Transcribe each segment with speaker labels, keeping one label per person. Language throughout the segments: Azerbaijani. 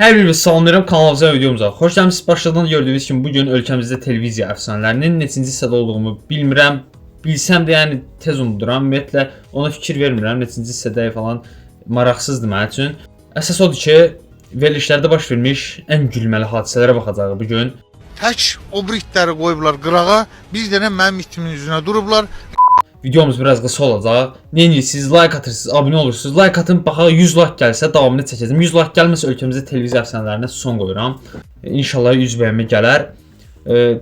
Speaker 1: Hər birinizi salamlayıram kanalımıza, videomuza. Xoş gəlmisiniz. Başladan gördüyünüz kimi bugün ölkəmizdə televiziya əfsanələrinin neçinci hissədə olduğumu bilmirəm. Bilsəm də yəni tez unuduram. Ümumiyyətlə ona fikir vermirəm. Neçinci hissədə falan maraqsızdır mənim üçün. Əsas odur ki, verilişlərdə baş vermiş ən gülməli hadisələrə baxacağıq bu gün.
Speaker 2: Tək o britləri qoyublar qırağa, bir dənə mənim itimin üzünə durublar.
Speaker 1: Videomuz biraz qısa olacaq. Neyinirsiniz? Like atırsınız, abunə olursunuz. Like atın, baxaq 100 like gəlsə davamını çəkəcəm. 100 like gəlməsə ölkəmizdə televiziya əfsanələrinə son qoyuram. İnşallah 100 bəyənmə gələr.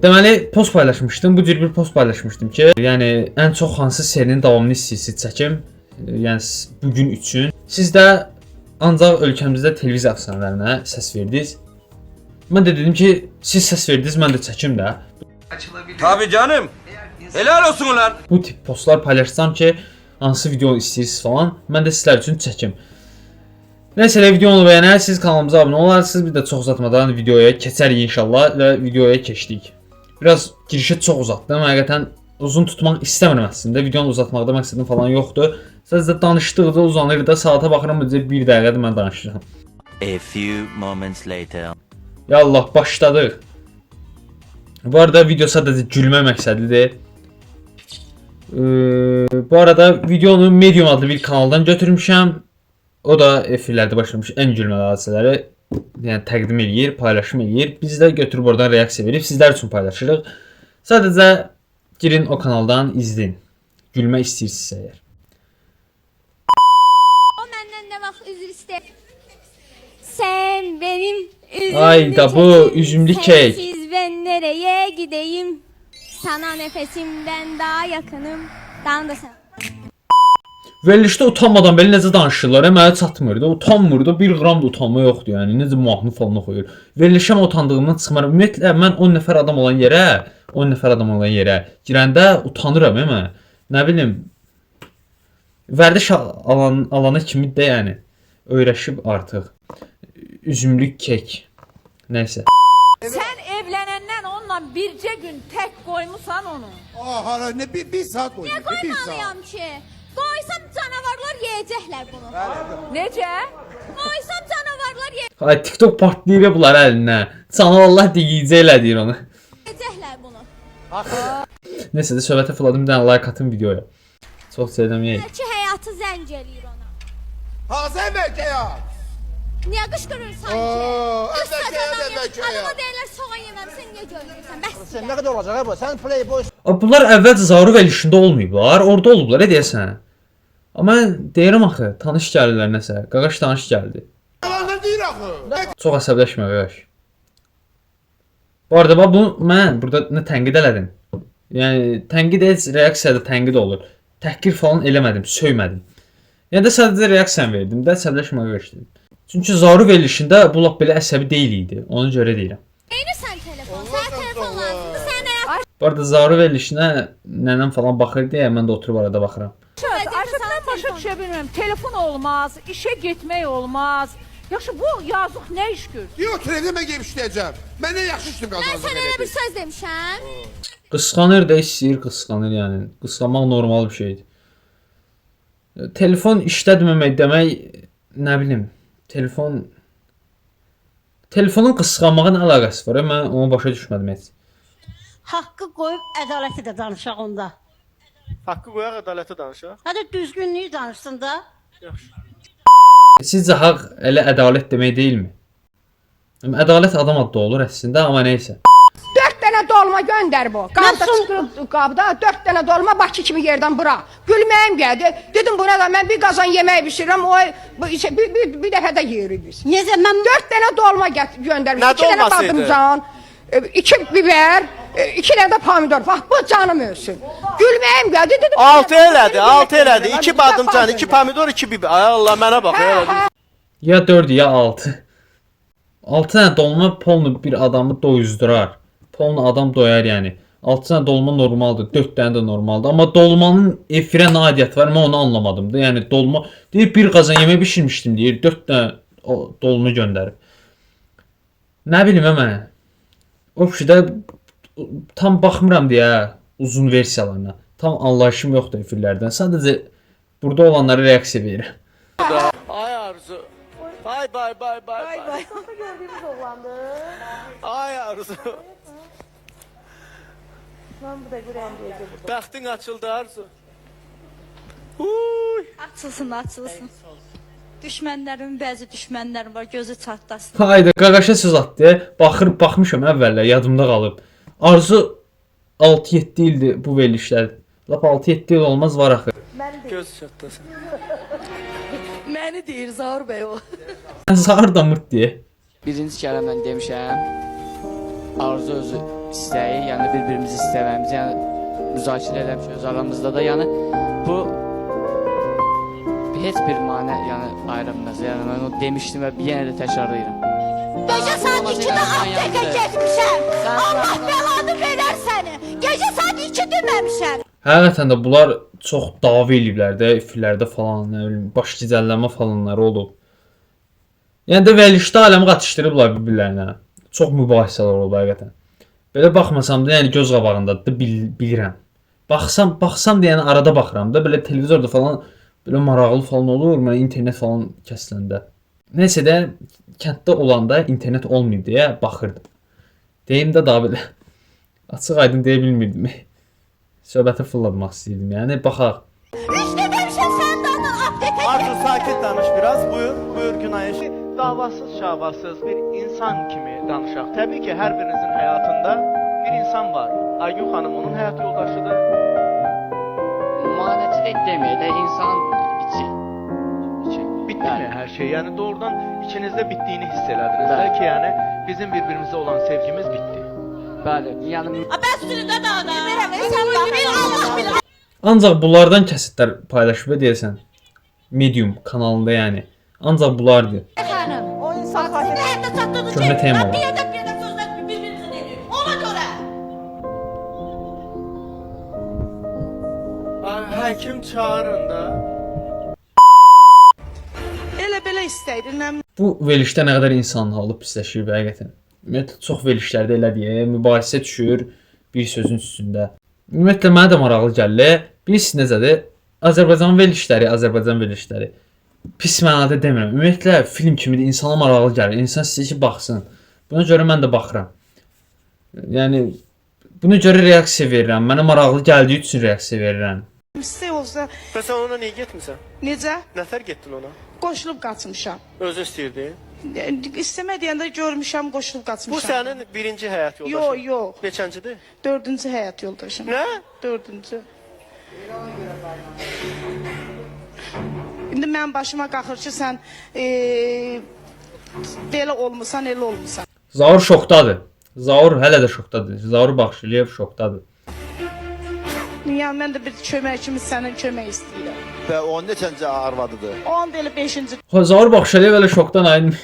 Speaker 1: Deməli post paylaşmışdım. Bu cür bir post paylaşmışdım ki, yəni ən çox hansı serinin davamını istəyirsiniz çəkim. Yəni bu gün üçün. Siz də ancaq ölkəmizdə televiziya əfsanələrinə səs verdiniz. Mən də dedim ki, siz səs verdiniz, mən də çəkim də.
Speaker 3: Tabii canım. Helal olsun ulan.
Speaker 1: Bu tip postlar paylaşsam ki, hansı video istəyirsiniz falan, mən də sizlər üçün çəkim. Nəysə, videonu bəyənərsiniz, kanalımıza abunə olarsınız. Bir də çox uzatmadan videoya keçərik inşallah və videoya keçdik. Biraz girişi çox uzatdım. Həqiqətən uzun tutmaq istəmirəm əslində. Videonu uzatmaqda məqsədim falan yoxdur. Sadəcə danışdıqca uzanır da, saata baxıram, bir dəqiqədir mən danışıram.
Speaker 4: A few moments later.
Speaker 1: Ya Allah, başladıq. Bu arada video sadəcə gülmə məqsədidir. Bu arada videonu Medium adlı bir kanaldan götürmüşəm. O da efirlərdə başlamış ən gülməli hadisələri yəni təqdim eləyir, paylaşım eləyir. Biz də götürüb oradan reaksiya verib sizlər üçün paylaşırıq. Sadəcə girin o kanaldan izləyin. Gülmə istəyirsinizsə əgər.
Speaker 5: O məndən nə vaxt üzr istər? Sen benim üzümlü
Speaker 1: Ayda bu üzümlü kek.
Speaker 5: Sensiz ben nereye gideyim? Sana nefesimden daha yakınım. Daha da sen.
Speaker 1: Verilişdə utanmadan belə necə danışırlar, mənə çatmırdı. Utanmırdı, 1 qram da utanma yoxdur yəni. Necə mahnı falan oxuyur. Verilişə utandığımdan çıxmaram. Ümumiyyətlə mən 10 nəfər adam olan yerə girəndə utanıram mən. Nə bilim, vərdiş alana kimi də yəni öyrəşib artıq. Üzümlü kek. Nəysə.
Speaker 6: Sen evlenenden onunla birce gün tek koymuşsan onu.
Speaker 2: Hala ne bir saat koydu.
Speaker 5: Ne koymalıyam ki? Koysam canavarlar yiyecekler bunu.
Speaker 6: Nece?
Speaker 5: Koysam canavarlar
Speaker 1: Ay TikTok partlayır bunlar əlinə. Canavarlar deyəcəklər deyir onu.
Speaker 5: yiyecekler bunu.
Speaker 1: Nəysə də söhbətə fırladım, bir dənə like atın videoya. Çox sevdim yey.
Speaker 5: Belki hayatı zənc eləyir ona.
Speaker 2: Hazır mı ya?
Speaker 5: Niye kışkırır sanki? Adama deyirlər soğan yeməm, sen niye görmürsən? Bəs
Speaker 7: Sen ne kadar olacak bu? Sen playboy.
Speaker 1: Bunlar əvvəlcə Zaru verilişində olmayıblar, orada olublar, deyəsən. Amma deyirəm axı, tanış gəlirlər nəsə. Qaqaş tanış gəldi.
Speaker 2: Yalanlar değil axı.
Speaker 1: Çox əsəbləşmə qaqaş. Bu arada bu mən burada nə tənqid elədim. Yəni tənqid heç reaksiyada tənqid olur. Təhqir falan eləmədim, söymədim. Yəni də sadəcə reaksiya verdim də əsəbləşmə qaqaş dedim. Çünki Zaru verilişində bu lap belə əsəbi deyil idi. Ona görə deyirəm.
Speaker 5: Neyinirsən telefon? Sənə telefon lazımdır, sənə nə?
Speaker 1: Bu arada Zaru verilişinə nənəm falan baxır deyə mən də oturub arada baxıram.
Speaker 6: Artık ben başa düşe bilmiyorum. Telefon olmaz, işe gitmek olmaz. Yaxşı bu yazıq ne iş gör?
Speaker 2: Yox, televiziyona gəlib işləyəcəm. Mən nə yaxşı işdim
Speaker 5: Mən
Speaker 2: qazanacaq.
Speaker 5: sənə elə bir söz demişəm.
Speaker 1: Qısqanır da istəyir, qısqanır yəni. Qısqanmaq normal bir şeydir. Telefon işlətməmək demək, nə bilim, telefonun qısqanmağa nə əlaqəsi var? Mən onu başa düşmədim heç.
Speaker 8: Haqqı qoyub ədaləti də danışaq onda.
Speaker 7: Hakkı koyar adalete danışa.
Speaker 8: Hətta düzgünlüyü danışsın da.
Speaker 1: Sizcə haqq elə ədalət demək deyilmi? Ədalət adam adda olur əslində, amma nəysə.
Speaker 9: 4 dənə dolma göndər bu. Qabda çıxıb qabda 4 dənə dolma Bakı kimi yerdən bura. Gülməyim gəldi. Dedim buna da mən bir qazan yemək bişirirəm. O bir dəfə də yeyirik biz.
Speaker 8: Necə mən
Speaker 9: 4 dənə dolma göndərmiş.
Speaker 7: Nə
Speaker 9: 2 dənə
Speaker 7: dolmasıydı?
Speaker 9: badımcan, 2 biber, 2 dənə də pomidor. Bax bu canım ölsün. Gülməyim gəldi. Dedim
Speaker 7: 6 elədi, 6 elədi. 2 badımcan, 2 pomidor, 2 biber. Ay Allah mənə bax.
Speaker 1: Ya 4 ya 6. 6 dənə dolma polnu bir adamı doyuzdurar. Polnu adam doyar yəni. 6 dənə dolma normaldır, 4 dənə də normaldır. Amma dolmanın efirə nə aidiyyəti var, mən onu anlamadım da. Yəni dolma deyir bir qazan yemək bişirmişdim deyir, 4 dənə dolma göndərib. Nə bilim mən. O fikirdə tam baxmıram deyə uzun versiyalarına. Tam anlayışım yoxdur efirlərdən. Sadəcə burada olanlara reaksiya verirəm.
Speaker 7: Ay Arzu. Bay bay bay bay bay.
Speaker 6: Sonunda gördüğümüz oğlandı.
Speaker 7: Ay Arzu.
Speaker 6: Lan bu da görən deyəcək.
Speaker 7: Bəxtin açıldı Arzu. Uy.
Speaker 8: Açılsın, açılsın. Düşmənlərimin bəzi düşmənlərim var, gözü çatlasın.
Speaker 1: Hayda qaqaşa söz atdı. Baxmışam əvvəllər yadımda qalıb. Arzu 6-7 ildir bu verilişlər. Lap 6-7 il olmaz var axı.
Speaker 7: Göz çatlasın.
Speaker 8: Məni deyir Zaur bəy o.
Speaker 1: Sən sağır da mırt deyə.
Speaker 10: Birinci kələmdən demişəm, arzu özü istəyi, yəni bir-birimizi istəməmiz, yəni müzakirə eləmiş öz aramızda da, yəni bu heç bir manə, yəni ayrılmaz, yəni mən o demişdim və yenə də təkrarlayıram.
Speaker 5: Gece saat 2'de apteke gezmişəm. Allah belanı verər səni. Gece saat 2 deməmişəm.
Speaker 1: Həqiqətən də bunlar çox dava eləyiblər də, fillərdə falan, nə bilim, baş gicəllənmə falanları olub. Yəni də verilişdə aləmi qatışdırıblar bir-birlərinə. Çox mübahisələr olub həqiqətən. Belə baxmasam da, yəni göz qabağındadır, bilirəm. Baxsam da yəni arada baxıram da, belə televizorda falan belə maraqlı falan olur, mən internet falan kəsiləndə. Nəysə də kənddə olanda internet olmayıb deyə baxırdım. Deyim də daha belə açıq aydın deyə bilmirdim. Söhbəti fırlatmaq istəyirdim. Yəni baxaq.
Speaker 5: İşte demişəm sən də ondan apteke
Speaker 7: Arzu sakit danış biraz. Buyur Günayiş. Davasız şavasız bir insan kimi danışaq. Təbii ki, hər birinizin həyatında bir insan var. Aygün xanım onun həyat yoldaşıdır.
Speaker 10: Manəçilik demək də insan içi.
Speaker 7: Bitti mi her şey? Yani doğrudan içinizde bittiğini hissederdiniz. Belki yani bizim birbirimize olan sevgimiz bitti.
Speaker 10: Bəli, yəni
Speaker 1: Ancaq bunlardan kəsitlər paylaşıb deyəsən. Medium kanalında yəni. Ancaq bunlardır.
Speaker 6: O insan xatir.
Speaker 1: Köhnə tema var.
Speaker 7: Həkim çağırın da.
Speaker 8: Elə belə istəyirəm.
Speaker 1: Bu verilişdə nə qədər insan alıb pisləşib həqiqətən. Ümumiyyətlə çox verilişlərdə elə deyə mübahisə düşür bir sözün üstündə. Ümumiyyətlə mənə də maraqlı gəlir. Bilirsiniz necədir? Azərbaycan verilişləri. Pis mənada demirəm. Ümumiyyətlə film kimi də insana maraqlı gəlir. İnsan istəyir ki, baxsın. Buna görə mən də baxıram. Yəni buna görə reaksiya verirəm. Mənə maraqlı gəldiyi üçün reaksiya verirəm.
Speaker 8: İstək olsa
Speaker 7: Və sən ona niyə getmirsən?
Speaker 8: necə?
Speaker 7: Nətər getdin ona?
Speaker 8: Qoşulub qaçmışam.
Speaker 7: Özü istəyirdi.
Speaker 8: İstəmə deyəndə görmüşəm, qoşulub
Speaker 7: Bu
Speaker 8: qaçmışam.
Speaker 7: sənin birinci həyat yoldaşın.
Speaker 8: Yox.
Speaker 7: Neçəncidir?
Speaker 8: 4-cü həyat yoldaşım.
Speaker 7: Nə?
Speaker 8: 4-cü. İndi mənim başıma qalxır ki, sən belə olmusan, elə olmusan.
Speaker 1: Zaur şokdadır. Zaur hələ də şokdadır. Zaur Baxşıliyev şokdadır.
Speaker 8: Yəni mən də bir kömək kimi sənin kömək istəyirəm.
Speaker 3: Və o neçəncə arvadıdır?
Speaker 8: Onun da elə 5-ci.
Speaker 1: Zaur Baxşıliyev hələ şokdan aydın.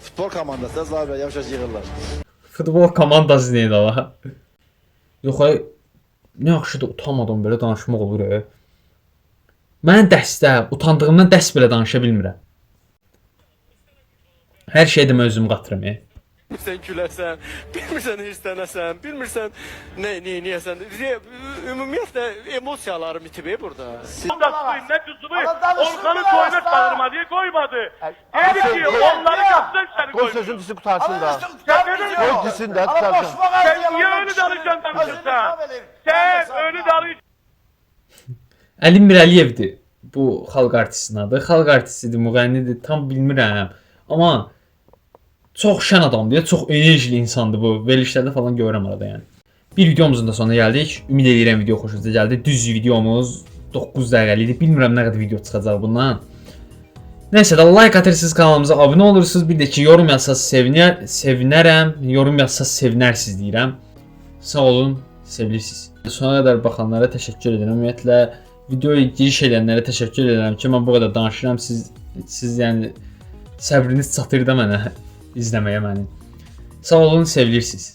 Speaker 3: Futbol komandası Zaur bəy yavaş-yavaş yığırlar.
Speaker 1: Futbol komandası deyil ala. Yox ay, nə yaxşı da utanmadan belə danışmaq olur. Mən dəstə, utandığımdan dəst belə danışa bilmirəm. Hər şeydə özüm qatıram.
Speaker 7: Bilmirsən güləsən, bilmirsən hirslənəsən, bilmirsən neyəsən. Ümumiyyətlə emosiyalarım itib burada.
Speaker 11: Ne tutumu? Orkan'ı koymuş kaldırma diye koymadı. Dedi ki onları kapsın seni koymuş.
Speaker 3: Sözüntüsü qutarsın da.
Speaker 11: Sen ne diyorsun?
Speaker 3: Öncüsün də tutarsın.
Speaker 11: Sen niye öyle danışıyorsun sen? Sen öyle danışıyorsun.
Speaker 1: Əli Mirəliyevdir bu xalq artistinin adı. Xalq artistidir, müğənnidir, tam bilmirəm. Amma çox şən adamdır, çox enerjili insandır bu. Verilişlərdə falan görürəm arada yəni. Bir videomuzun da sonuna gəldik. Ümid edirəm video xoşunuza gəldi. Düz videomuz 9 dəqiqəli idi. Bilmirəm nə qədər video çıxacaq bundan. Nəysə də like atırsınız, kanalımıza abunə olursunuz. Bir də ki yorum yazsaz sevinərəm. Yorum yazsaz sevinərsiz deyirəm. Sağ olun, sevilirsiniz. Sona qədər baxanlara təşəkkür edirəm. Ümumiyyətlə videoya giriş edənlərə təşəkkür edirəm ki, mən bu qədər danışıram. Siz yəni səbriniz çatır da mənə izləməyə məni. Sağ olun, sevilirsiniz.